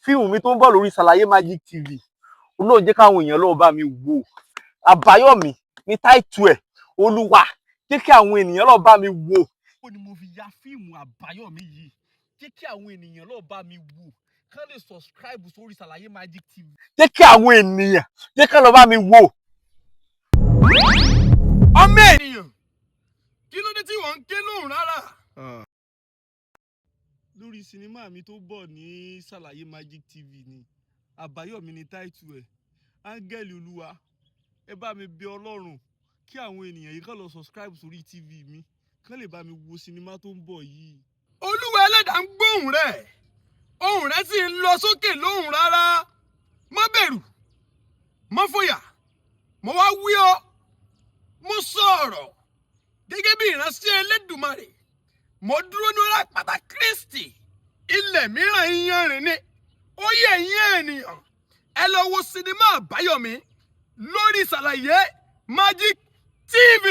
fíìmù mi tó ń bọ̀ lórí Ṣàlàyé Magic TV Ọlọ́run jẹ́ káwọn èèyàn lọ́ọ́ bá mi wò Àbáyọ̀mí ní táìtù ẹ̀ Olúwa jẹ́ kí àwọn ènìyàn lọ́ọ́ bá mi wò. Ó ní mo fi ya fíìmù Àbáyọ̀mí yìí jẹ́ kí àwọn ènìyàn lọ́ọ́ bá mi wò kán lè subscribe sórí Ṣàlàyé Magic TV. Jẹ́ kí àwọn ènìyàn jẹ́ kán lọ́ọ́ bá mi wò. Ọmọ ènìyàn kí ló dé tí wọ́n ń ké lóhùn rárá. Lórí sinimá mi tó bọ̀ ní Ṣàlàyé Magic TV ni Àbáyọ̀mí ní táìtù ẹ̀ áńgẹ́lì Olúwa ẹ bá mi bẹ̀ Ọlọ́run kí àwọn ènìyàn yìí kàn lọ subscribe sórí TV mi kán lè bá mi wo sinimá tó ń bọ̀ yìí. Olúwa ẹlẹ́dàá ń gbóhùn rẹ̀ ohùn rẹ̀ sì ń lọ sókè lóhùn rárá. Má bẹ̀rù má fòyà mo wá wí ọ́ mo sọ̀rọ̀ gẹ́gẹ́ bí ìránṣẹ́ Elédùmarè mo dúró ní orí àpáta Kristi ilẹ̀ mìíràn iyanrìn ni ó yẹ ẹ̀yin ènìyàn ẹ lọ wo sinimá Àbáyọ̀mí lórí Ṣàlàyé Magic TV.